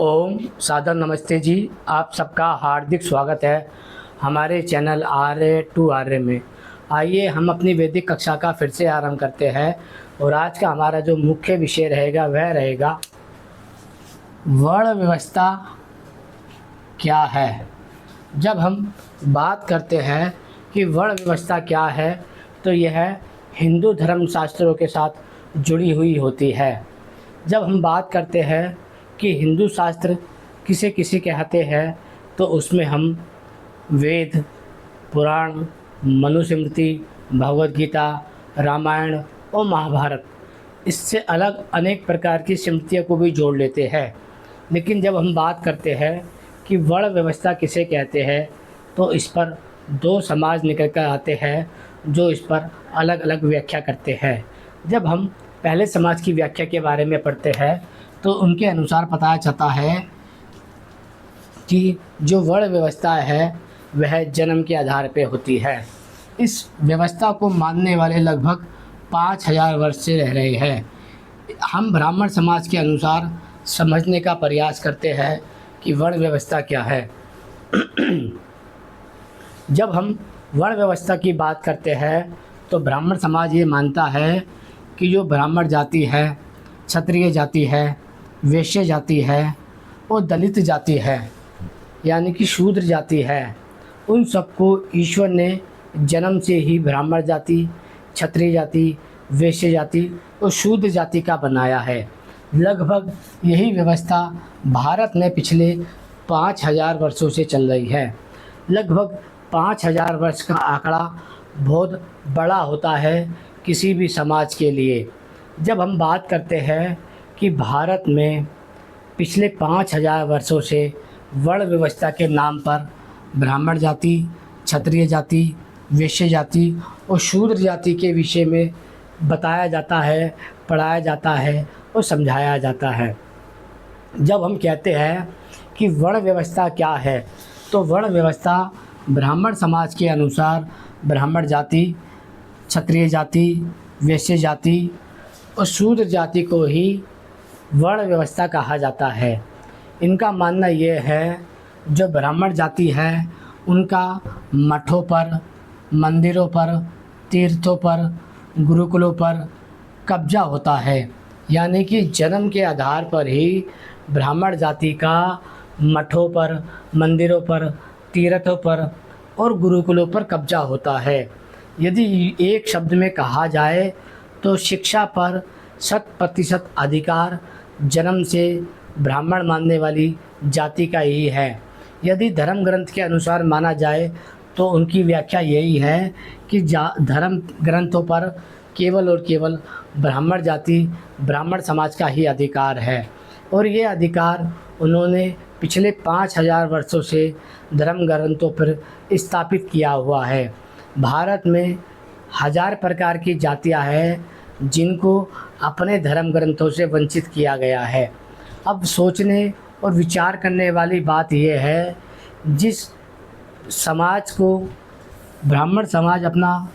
ओम सादर नमस्ते जी। आप सबका हार्दिक स्वागत है हमारे चैनल आर्य टू आर्य में। आइए हम अपनी वैदिक कक्षा का फिर से आरंभ करते हैं और आज का हमारा जो मुख्य विषय रहेगा वह रहेगा वर्ण व्यवस्था क्या है। जब हम बात करते हैं कि वर्ण व्यवस्था क्या है तो यह हिंदू धर्म शास्त्रों के साथ जुड़ी हुई होती है। जब हम बात करते हैं कि हिंदू शास्त्र किसे किसे कहते हैं तो उसमें हम वेद, पुराण, मनुस्मृति, भगवद गीता, रामायण और महाभारत, इससे अलग अनेक प्रकार की स्मृतियों को भी जोड़ लेते हैं। लेकिन जब हम बात करते हैं कि वर्ण व्यवस्था किसे कहते हैं तो इस पर दो समाज निकल कर आते हैं जो इस पर अलग अलग व्याख्या करते हैं। जब हम पहले समाज की व्याख्या के बारे में पढ़ते हैं तो उनके अनुसार पता चलता है कि जो वर्ण व्यवस्था है वह जन्म के आधार पर होती है। इस व्यवस्था को मानने वाले लगभग 5000 वर्ष से रह रहे हैं। हम ब्राह्मण समाज के अनुसार समझने का प्रयास करते हैं कि वर्ण व्यवस्था क्या है। जब हम वर्ण व्यवस्था की बात करते हैं तो ब्राह्मण समाज ये मानता है कि जो ब्राह्मण जाति है, क्षत्रिय जाति है, वैश्य जाति है और दलित जाति है यानी कि शूद्र जाति है, उन सबको ईश्वर ने जन्म से ही ब्राह्मण जाति, क्षत्रिय जाति, वैश्य जाति और शूद्र जाति का बनाया है। लगभग यही व्यवस्था भारत में पिछले 5000 वर्षों से चल रही है। लगभग 5000 वर्ष का आंकड़ा बहुत बड़ा होता है किसी भी समाज के लिए। जब हम बात करते हैं कि भारत में पिछले 5000 वर्षों से वर्ण व्यवस्था के नाम पर ब्राह्मण जाति, क्षत्रिय जाति, वैश्य जाति और शूद्र जाति के विषय में बताया जाता है, पढ़ाया जाता है और समझाया जाता है। जब हम कहते हैं कि वर्ण व्यवस्था क्या है तो वर्ण व्यवस्था ब्राह्मण समाज के अनुसार ब्राह्मण जाति, क्षत्रिय जाति, वैश्य जाति और शूद्र जाति को ही वर्ण व्यवस्था कहा जाता है। इनका मानना यह है जो ब्राह्मण जाति है उनका मठों पर, मंदिरों पर, तीर्थों पर, गुरुकुलों पर कब्जा होता है। यानी कि जन्म के आधार पर ही ब्राह्मण जाति का मठों पर, मंदिरों पर, तीर्थों पर और गुरुकुलों पर कब्जा होता है। यदि एक शब्द में कहा जाए तो शिक्षा पर 100% अधिकार जन्म से ब्राह्मण मानने वाली जाति का ही है। यदि धर्म ग्रंथ के अनुसार माना जाए तो उनकी व्याख्या यही है कि धर्म ग्रंथों पर केवल और केवल ब्राह्मण जाति, ब्राह्मण समाज का ही अधिकार है और ये अधिकार उन्होंने पिछले 5000 वर्षों से धर्म ग्रंथों पर स्थापित किया हुआ है। भारत में 1000 प्रकार की जातियां हैं जिनको अपने धर्म ग्रंथों से वंचित किया गया है। अब सोचने और विचार करने वाली बात यह है, जिस समाज को ब्राह्मण समाज अपना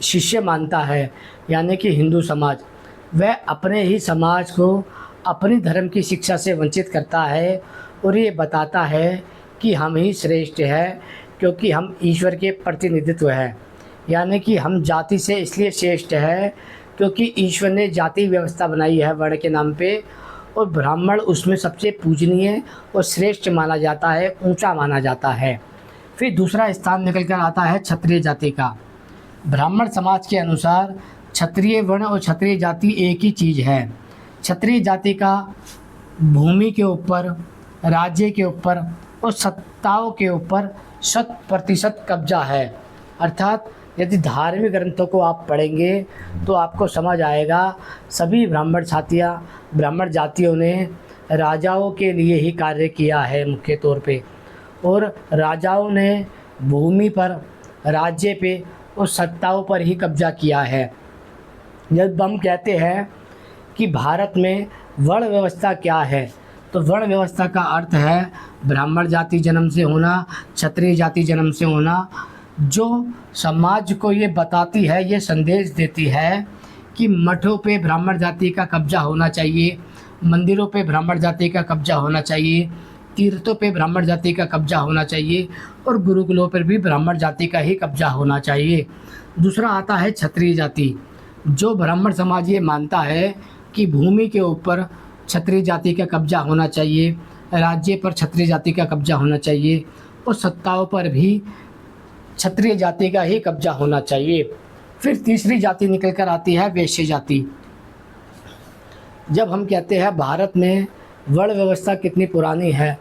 शिष्य मानता है यानी कि हिंदू समाज, वह अपने ही समाज को अपनी धर्म की शिक्षा से वंचित करता है और ये बताता है कि हम ही श्रेष्ठ हैं क्योंकि हम ईश्वर के प्रतिनिधित्व हैं। यानी कि हम जाति से इसलिए श्रेष्ठ है क्योंकि ईश्वर ने जाति व्यवस्था बनाई है वर्ण के नाम पे और ब्राह्मण उसमें सबसे पूजनीय और श्रेष्ठ माना जाता है, ऊंचा माना जाता है। फिर दूसरा स्थान निकल कर आता है क्षत्रिय जाति का। ब्राह्मण समाज के अनुसार क्षत्रिय वर्ण और क्षत्रिय जाति एक ही चीज़ है। क्षत्रिय जाति का भूमि के ऊपर, राज्य के ऊपर और सत्ताओं के ऊपर 100% कब्जा है। अर्थात यदि धार्मिक ग्रंथों को आप पढ़ेंगे तो आपको समझ आएगा सभी ब्राह्मण जातियों ने राजाओं के लिए ही कार्य किया है मुख्य तौर पे, और राजाओं ने भूमि पर, राज्य पे और सत्ताओं पर ही कब्जा किया है। जब हम कहते हैं कि भारत में वर्ण व्यवस्था क्या है तो वर्ण व्यवस्था का अर्थ है ब्राह्मण जाति जन्म से होना, क्षत्रिय जाति जन्म से होना, जो समाज को ये बताती है, ये संदेश देती है कि मठों पे ब्राह्मण जाति का कब्जा होना चाहिए, मंदिरों पे ब्राह्मण जाति का कब्जा होना चाहिए, तीर्थों पे ब्राह्मण जाति का कब्जा होना चाहिए और गुरुकुलों पर भी ब्राह्मण जाति का ही कब्जा होना चाहिए। दूसरा आता है क्षत्रिय जाति। जो ब्राह्मण समाज ये मानता है कि भूमि के ऊपर क्षत्रिय जाति का कब्जा होना चाहिए, राज्य पर क्षत्रिय जाति का कब्जा होना चाहिए और सत्ताओं पर भी क्षत्रिय जाति का ही कब्जा होना चाहिए। फिर तीसरी जाति निकल कर आती है वैश्य जाति। जब हम कहते हैं भारत में वर्ण व्यवस्था कितनी पुरानी है,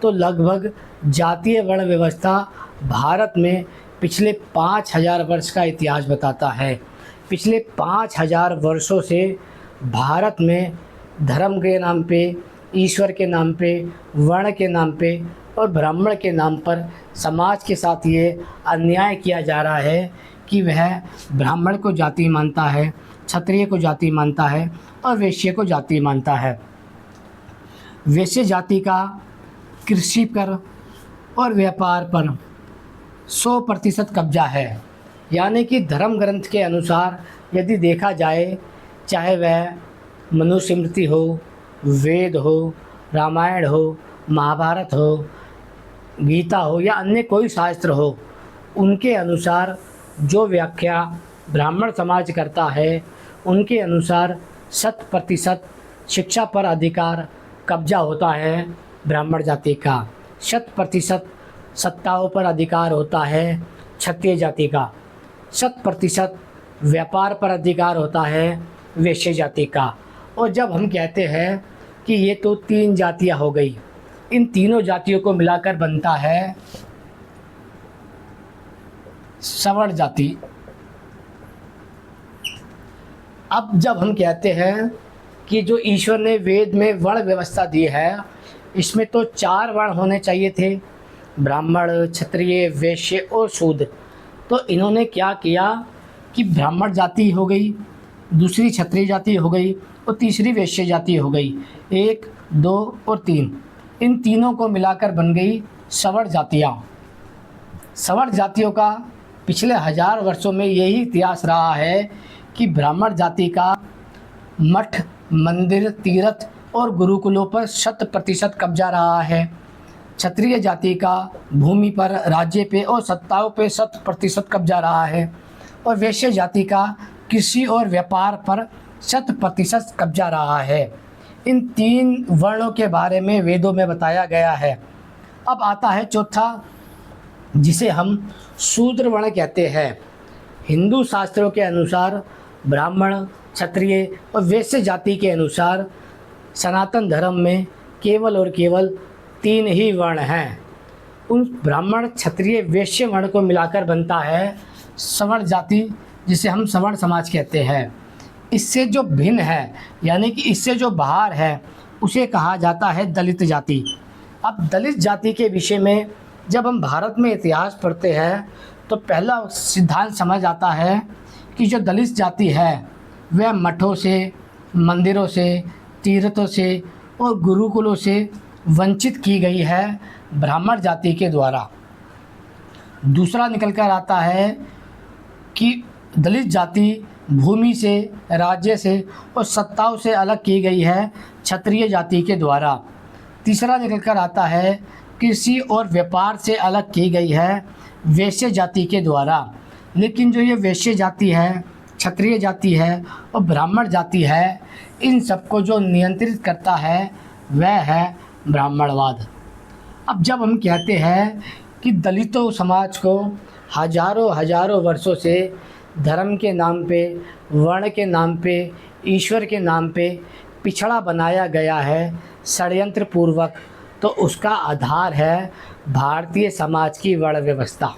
तो लगभग जातीय वर्ण व्यवस्था भारत में पिछले 5000 वर्ष का इतिहास बताता है। पिछले 5000 वर्षों से भारत में धर्म के नाम पे, ईश्वर के नाम पे, वर्ण के नाम पे और ब्राह्मण के नाम पर समाज के साथ ये अन्याय किया जा रहा है कि वह ब्राह्मण को जाति मानता है, क्षत्रिय को जाति मानता है और वैश्य को जाति मानता है। वैश्य जाति का कृषि पर और व्यापार पर 100% कब्जा है। यानी कि धर्म ग्रंथ के अनुसार यदि देखा जाए, चाहे वह मनुस्मृति हो, वेद हो, रामायण हो, महाभारत हो, गीता हो या अन्य कोई शास्त्र हो, उनके अनुसार जो व्याख्या ब्राह्मण समाज करता है, उनके अनुसार 100% शिक्षा पर अधिकार कब्जा होता है ब्राह्मण जाति का, 100% सत्ताओं पर अधिकार होता है क्षत्रिय जाति का, 100% व्यापार पर अधिकार होता है वैश्य जाति का। और जब हम कहते हैं कि ये तो 3 जातियाँ हो गई, इन तीनों जातियों को मिलाकर बनता है सवर्ण जाति। अब जब हम कहते हैं कि जो ईश्वर ने वेद में वर्ण व्यवस्था दी है, इसमें तो 4 वर्ण होने चाहिए थे, ब्राह्मण, क्षत्रिय, वैश्य और शूद्र। तो इन्होंने क्या किया कि ब्राह्मण जाति हो गई, दूसरी क्षत्रिय जाति हो गई और तीसरी वैश्य जाति हो गई। 1, 2 और 3, इन तीनों को मिलाकर बन गई सवर्ण जातियाँ। सवर्ण जातियों का पिछले 1000 वर्षों में यही इतिहास रहा है कि ब्राह्मण जाति का मठ, मंदिर, तीर्थ और गुरुकुलों पर 100% कब्जा रहा है। क्षत्रिय जाति का भूमि पर, राज्य पे और सत्ताओं पे 100% कब्जा रहा है और वैश्य जाति का कृषि और व्यापार पर 100% कब्जा रहा है। इन 3 वर्णों के बारे में वेदों में बताया गया है। अब आता है चौथा, जिसे हम शूद्र वर्ण कहते हैं। हिंदू शास्त्रों के अनुसार ब्राह्मण, क्षत्रिय और वैश्य जाति के अनुसार सनातन धर्म में केवल और केवल 3 ही वर्ण हैं। उन ब्राह्मण, क्षत्रिय, वैश्य वर्ण को मिलाकर बनता है सवर्ण जाति, जिसे हम सवर्ण समाज कहते हैं। इससे जो भिन्न है, यानी कि इससे जो बाहर है, उसे कहा जाता है दलित जाति। अब दलित जाति के विषय में जब हम भारत में इतिहास पढ़ते हैं तो पहला सिद्धांत समझ आता है कि जो दलित जाति है वह मठों से, मंदिरों से, तीर्थों से और गुरुकुलों से वंचित की गई है ब्राह्मण जाति के द्वारा। दूसरा निकल कर आता है कि दलित जाति भूमि से, राज्य से और सत्ताओं से अलग की गई है क्षत्रिय जाति के द्वारा। तीसरा निकल कर आता है कृषि और व्यापार से अलग की गई है वैश्य जाति के द्वारा। लेकिन जो ये वैश्य जाति है, क्षत्रिय जाति है और ब्राह्मण जाति है, इन सबको जो नियंत्रित करता है वह है ब्राह्मणवाद। अब जब हम कहते हैं कि दलितों समाज को हजारों वर्षों से धर्म के नाम पे, वर्ण के नाम पे, ईश्वर के नाम पे पिछड़ा बनाया गया है षड्यंत्र पूर्वक, तो उसका आधार है भारतीय समाज की वर्ण व्यवस्था।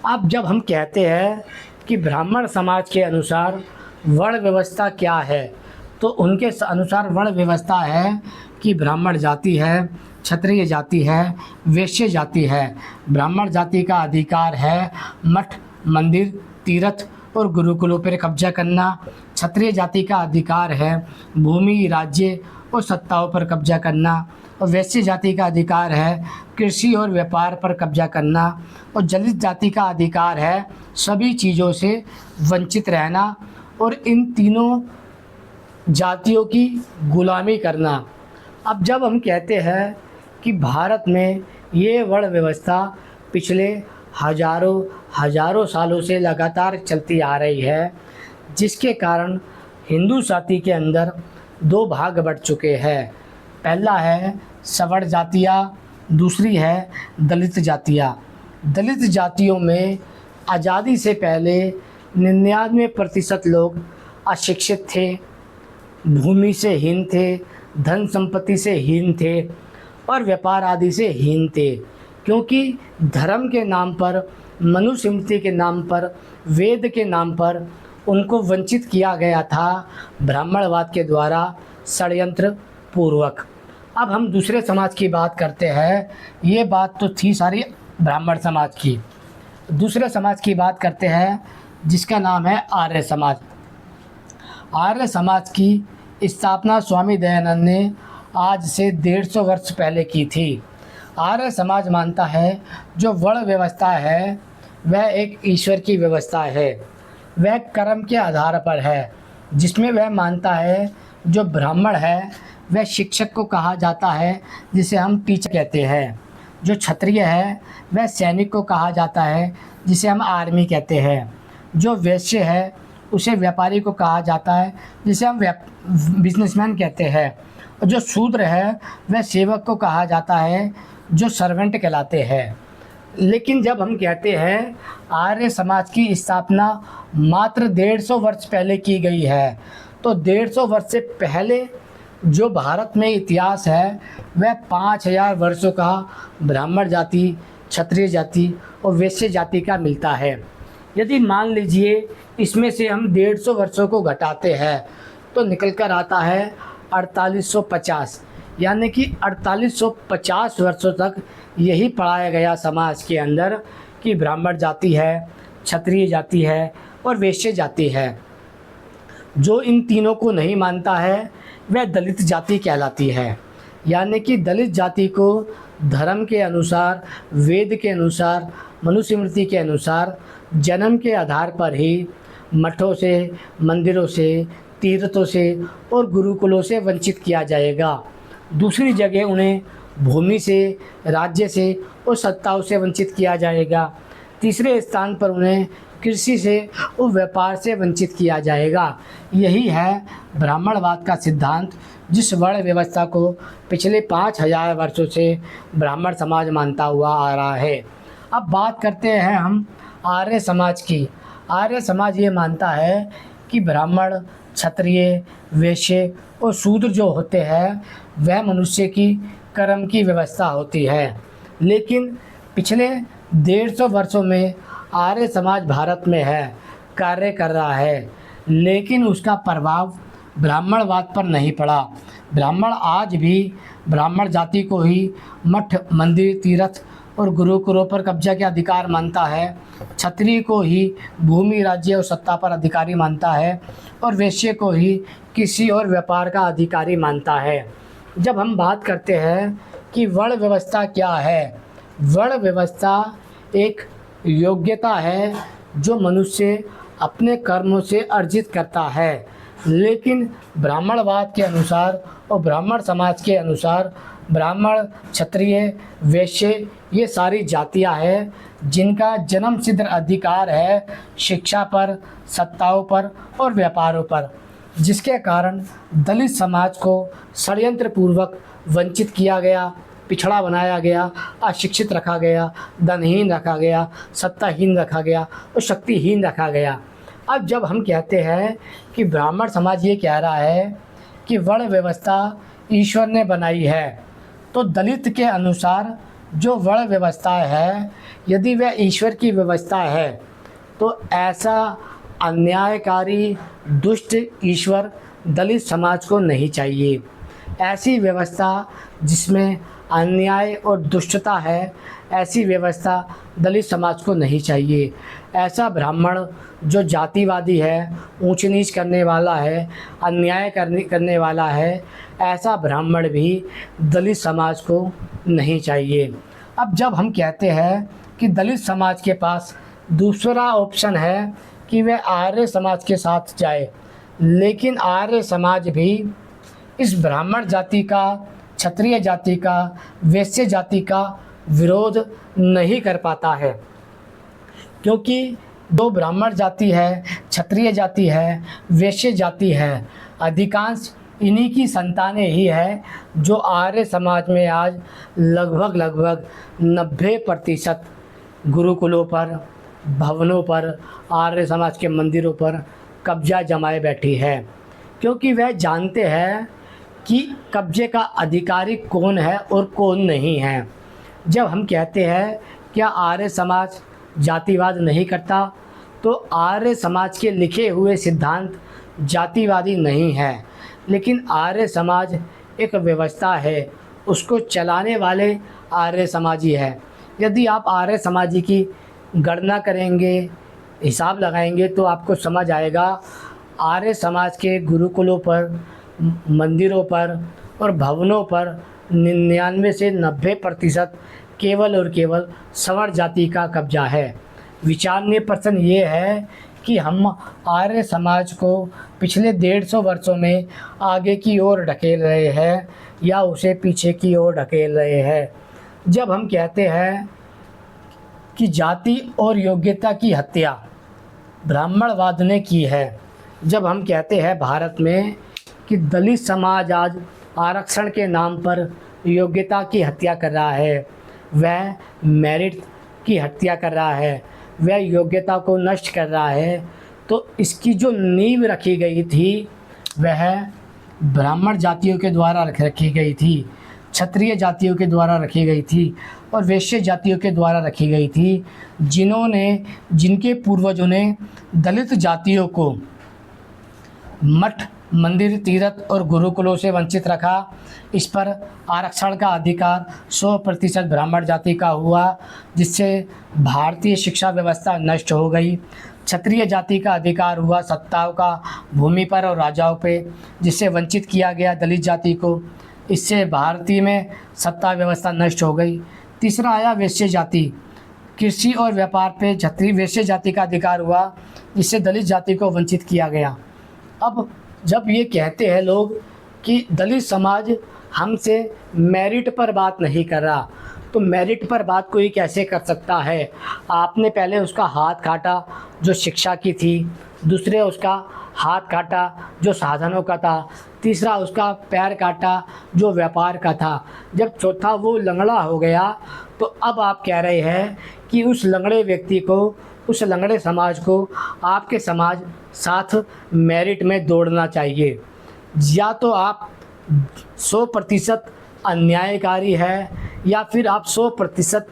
अब जब हम कहते हैं कि ब्राह्मण समाज के अनुसार वर्ण व्यवस्था क्या है, तो उनके अनुसार वर्ण व्यवस्था है कि ब्राह्मण जाति है, क्षत्रिय जाति है, वैश्य जाति है। ब्राह्मण जाति का अधिकार है मठ, मंदिर, तीर्थ और गुरुकुलों पर कब्जा करना। क्षत्रिय जाति का अधिकार है भूमि, राज्य और सत्ताओं पर कब्जा करना। और वैश्य जाति का अधिकार है कृषि और व्यापार पर कब्जा करना। और दलित जाति का अधिकार है सभी चीज़ों से वंचित रहना। और इन तीनों जातियों की गुलामी करना। अब जब हम कहते हैं कि भारत में ये वर्ण व्यवस्था पिछले हजारों हजारों सालों से लगातार चलती आ रही है, जिसके कारण हिंदू जाति के अंदर दो भाग बढ़ चुके हैं। पहला है सवर्ण जातियाँ, दूसरी है दलित जातियाँ। दलित जातियों में आज़ादी से पहले 99% लोग अशिक्षित थे, भूमि से हीन थे, धन संपत्ति से हीन थे और व्यापार आदि से हीन थे, क्योंकि धर्म के नाम पर, मनुस्मृति के नाम पर, वेद के नाम पर उनको वंचित किया गया था ब्राह्मणवाद के द्वारा षड्यंत्र पूर्वक। अब हम दूसरे समाज की बात करते हैं। ये बात तो थी सारी ब्राह्मण समाज की। दूसरे समाज की बात करते हैं जिसका नाम है आर्य समाज। आर्य समाज की स्थापना स्वामी दयानंद ने आज से 150 वर्ष पहले की थी। आर्य समाज मानता है जो वर्ण व्यवस्था है वह एक ईश्वर की व्यवस्था है, वह कर्म के आधार पर है, जिसमें वह मानता है जो ब्राह्मण है वह शिक्षक को कहा जाता है, जिसे हम टीचर कहते हैं। जो क्षत्रिय है वह सैनिक को कहा जाता है, जिसे हम आर्मी कहते हैं। जो वैश्य है उसे व्यापारी को कहा जाता है, जिसे हम बिजनेसमैन कहते हैं। और जो शूद्र है वह सेवक को कहा जाता है, जो सर्वेंट कहलाते हैं। लेकिन जब हम कहते हैं आर्य समाज की स्थापना मात्र 150 वर्ष पहले की गई है, तो 150 वर्ष से पहले जो भारत में इतिहास है वह 5000 वर्षों का ब्राह्मण जाति, क्षत्रिय जाति और वैश्य जाति का मिलता है। यदि मान लीजिए इसमें से हम 150 वर्षों को घटाते हैं तो निकल कर आता है 4850, यानी कि 4850 वर्षों तक यही पढ़ाया गया समाज के अंदर कि ब्राह्मण जाति है, क्षत्रिय जाति है और वैश्य जाति है। जो इन तीनों को नहीं मानता है वह दलित जाति कहलाती है। यानी कि दलित जाति को धर्म के अनुसार, वेद के अनुसार, मनुस्मृति के अनुसार जन्म के आधार पर ही मठों से, मंदिरों से, तीर्थों से और गुरुकुलों से वंचित किया जाएगा। दूसरी जगह उन्हें भूमि से, राज्य से और सत्ताओं से वंचित किया जाएगा। तीसरे स्थान पर उन्हें कृषि से और व्यापार से वंचित किया जाएगा। यही है ब्राह्मणवाद का सिद्धांत, जिस वर्ण व्यवस्था को पिछले 5000 वर्षों से ब्राह्मण समाज मानता हुआ आ रहा है। अब बात करते हैं हम आर्य समाज की। आर्य समाज ये मानता है कि ब्राह्मण, क्षत्रिय, वैश्य और शूद्र जो होते हैं वह मनुष्य की कर्म की व्यवस्था होती है। लेकिन पिछले 150 वर्षों में आर्य समाज भारत में है, कार्य कर रहा है, लेकिन उसका प्रभाव ब्राह्मणवाद पर नहीं पड़ा। ब्राह्मण आज भी ब्राह्मण जाति को ही मठ, मंदिर, तीर्थ और गुरुकुलों पर कब्जा के अधिकार मानता है। क्षत्रिय को ही भूमि, राज्य और सत्ता पर अधिकारी मानता है और वैश्य को ही कृषि और व्यापार का अधिकारी मानता है। जब हम बात करते हैं कि वर्ण व्यवस्था क्या है, वर्ण व्यवस्था एक योग्यता है जो मनुष्य अपने कर्मों से अर्जित करता है। लेकिन ब्राह्मणवाद के अनुसार और ब्राह्मण समाज के अनुसार ब्राह्मण, क्षत्रिय, वैश्य ये सारी जातियां हैं जिनका जन्म सिद्ध अधिकार है शिक्षा पर, सत्ताओं पर और व्यापारों पर, जिसके कारण दलित समाज को षड्यंत्र पूर्वक वंचित किया गया, पिछड़ा बनाया गया, अशिक्षित रखा गया, धनहीन रखा गया, सत्ताहीन रखा गया और शक्तिहीन रखा गया। अब जब हम कहते हैं कि ब्राह्मण समाज ये कह रहा है कि वर्ण व्यवस्था ईश्वर ने बनाई है, तो दलित के अनुसार जो वर्ण व्यवस्था है यदि वह ईश्वर की व्यवस्था है तो ऐसा अन्यायकारी दुष्ट ईश्वर दलित समाज को नहीं चाहिए। ऐसी व्यवस्था जिसमें अन्याय और दुष्टता है, ऐसी व्यवस्था दलित समाज को नहीं चाहिए। ऐसा ब्राह्मण जो जातिवादी है, ऊंच नीच करने वाला है, अन्याय करने वाला है, ऐसा ब्राह्मण भी दलित समाज को नहीं चाहिए। अब जब हम कहते हैं कि दलित समाज के पास दूसरा ऑप्शन है कि वह आर्य समाज के साथ जाए, लेकिन आर्य समाज भी इस ब्राह्मण जाति का, क्षत्रिय जाति का, वैश्य जाति का विरोध नहीं कर पाता है, क्योंकि दो ब्राह्मण जाति है, क्षत्रिय जाति है, वैश्य जाति है, अधिकांश इन्हीं की संतानें ही है जो आर्य समाज में आज लगभग 90% गुरुकुलों पर, भवनों पर, आर्य समाज के मंदिरों पर कब्जा जमाए बैठी है, क्योंकि वह जानते हैं कि कब्जे का अधिकारी कौन है और कौन नहीं है। जब हम कहते हैं क्या आर्य समाज जातिवाद नहीं करता, तो आर्य समाज के लिखे हुए सिद्धांत जातिवादी नहीं है, लेकिन आर्य समाज एक व्यवस्था है, उसको चलाने वाले आर्य समाजी है। यदि आप आर्य समाजी की गणना करेंगे, हिसाब लगाएंगे, तो आपको समझ आएगा आर्य समाज के गुरुकुलों पर, मंदिरों पर और भवनों पर 99 से 90% केवल और केवल सवर्ण जाति का कब्जा है। विचारणीय प्रश्न ये है कि हम आर्य समाज को पिछले 150 वर्षों में आगे की ओर ढकेल रहे हैं या उसे पीछे की ओर ढकेल रहे हैं। जब हम कहते हैं कि जाति और योग्यता की हत्या ब्राह्मणवाद ने की है, जब हम कहते हैं भारत में कि दलित समाज आज आरक्षण के नाम पर योग्यता की हत्या कर रहा है, वह मेरिट की हत्या कर रहा है, वह योग्यता को नष्ट कर रहा है, तो इसकी जो नींव रखी गई थी वह ब्राह्मण जातियों के द्वारा रखी गई थी, क्षत्रिय जातियों के द्वारा रखी गई थी और वैश्य जातियों के द्वारा रखी गई थी, जिनके पूर्वजों ने दलित जातियों को मठ, मंदिर, तीर्थ और गुरुकुलों से वंचित रखा। इस पर आरक्षण का अधिकार 100% ब्राह्मण जाति का हुआ, जिससे भारतीय शिक्षा व्यवस्था नष्ट हो गई। क्षत्रिय जाति का अधिकार हुआ सत्ताओं का भूमि पर और राजाओं पे, जिससे वंचित किया गया दलित जाति को। इससे भारतीय में सत्ता व्यवस्था नष्ट हो गई। तीसरा आया वैश्य जाति। कृषि और व्यापार पे क्षत्रिय वैश्य जाति का अधिकार हुआ, जिससे दलित जाति को वंचित किया गया। अब जब ये कहते हैं लोग कि दलित समाज हमसे मेरिट पर बात नहीं कर रहा, तो मेरिट पर बात कोई कैसे कर सकता है? आपने पहले उसका हाथ काटा जो शिक्षा की थी, दूसरे उसका हाथ काटा जो साधनों का था, तीसरा उसका पैर काटा जो व्यापार का था, जब चौथा वो लंगड़ा हो गया, तो अब आप कह रहे हैं कि उस लंगड़े व्यक्ति को, उस लंगड़े समाज को आपके समाज साथ मेरिट में दौड़ना चाहिए। या तो आप 100% अन्यायकारी है या फिर आप 100%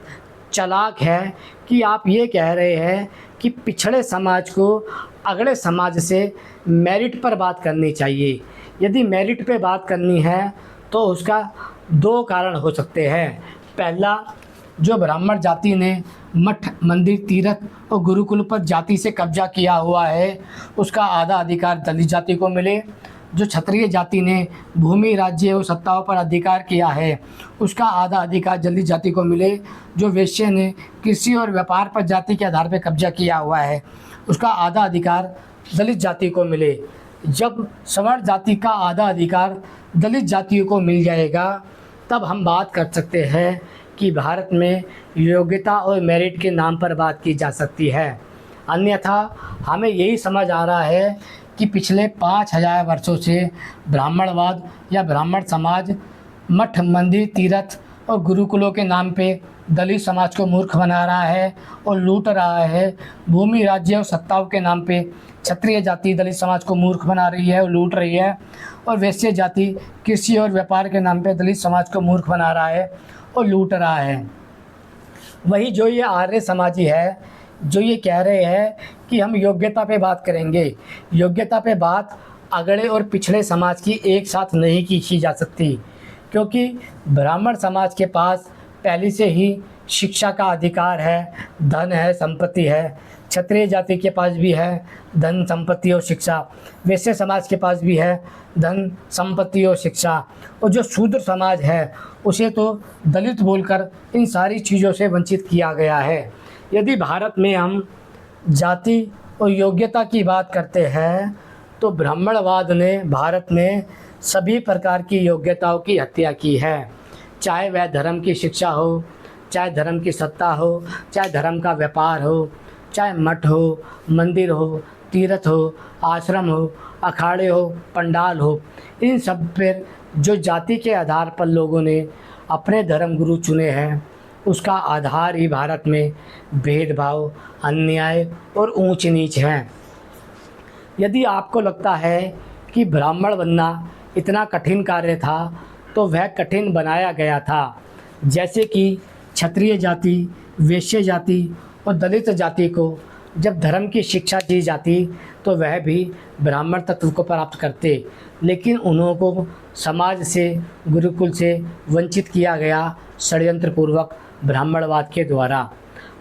चालाक है कि आप ये कह रहे हैं कि पिछड़े समाज को अगले समाज से मेरिट पर बात करनी चाहिए। यदि मेरिट पे बात करनी है तो उसका 2 कारण हो सकते हैं। पहला, जो ब्राह्मण जाति ने मठ, मंदिर, तीर्थ और गुरुकुल पर जाति से कब्जा किया हुआ है, उसका आधा अधिकार दलित जाति को मिले। जो क्षत्रिय जाति ने भूमि, राज्य और सत्ताओं पर अधिकार किया है, उसका आधा अधिकार दलित जाति को मिले। जो वैश्य ने कृषि और व्यापार पर जाति के आधार पर कब्जा किया हुआ है, उसका आधा अधिकार दलित जाति को मिले। जब सवर्ण जाति का आधा अधिकार दलित जातियों को मिल जाएगा, तब हम बात कर सकते हैं कि भारत में योग्यता और मेरिट के नाम पर बात की जा सकती है। अन्यथा हमें यही समझ आ रहा है कि पिछले 5000 वर्षों से ब्राह्मणवाद या ब्राह्मण समाज मठ, मंदिर, तीर्थ और गुरुकुलों के नाम पे दलित समाज को मूर्ख बना रहा है और लूट रहा है। भूमि, राज्य और सत्ताओं के नाम पे क्षत्रिय जाति दलित समाज को मूर्ख बना रही है और लूट रही है, और वैश्य जाति कृषि और व्यापार के नाम पे दलित समाज को मूर्ख बना रहा है और लूट रहा है। वही जो ये आर्य समाजी है, जो ये कह रहे हैं कि हम योग्यता पे बात करेंगे, योग्यता पे बात अगड़े और पिछड़े समाज की एक साथ नहीं की जा सकती, क्योंकि ब्राह्मण समाज के पास पहले से ही शिक्षा का अधिकार है, धन है, संपत्ति है। क्षत्रिय जाति के पास भी है धन, संपत्ति और शिक्षा। वैश्य समाज के पास भी है धन, संपत्ति और शिक्षा। और जो शूद्र समाज है उसे तो दलित बोलकर इन सारी चीज़ों से वंचित किया गया है। यदि भारत में हम जाति और योग्यता की बात करते हैं तो ब्राह्मणवाद ने भारत में सभी प्रकार की योग्यताओं की हत्या की है, चाहे वह धर्म की शिक्षा हो, चाहे धर्म की सत्ता हो, चाहे धर्म का व्यापार हो, चाहे मठ हो, मंदिर हो, तीर्थ हो, आश्रम हो, अखाड़े हो, पंडाल हो। इन सब पर जो जाति के आधार पर लोगों ने अपने धर्म गुरु चुने हैं, उसका आधार ही भारत में भेदभाव, अन्याय और ऊंच नीच है। यदि आपको लगता है कि ब्राह्मण बनना इतना कठिन कार्य था, तो वह कठिन बनाया गया था। जैसे कि क्षत्रिय जाति, वैश्य जाति और दलित जाति को जब धर्म की शिक्षा दी जाती तो वह भी ब्राह्मण तत्व को प्राप्त करते, लेकिन उन्होंने समाज से, गुरुकुल से वंचित किया गया षड्यंत्रपूर्वक ब्राह्मणवाद के द्वारा।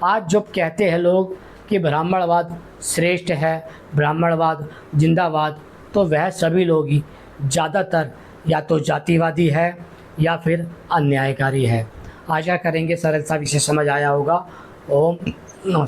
आज जो कहते हैं लोग कि ब्राह्मणवाद श्रेष्ठ है, ब्राह्मणवाद जिंदाबाद, तो वह सभी लोग ही ज़्यादातर या तो जातिवादी है या फिर अन्यायकारी है। आशा करेंगे सरल सा विषय समझ आया होगा। ओम नमस्ते।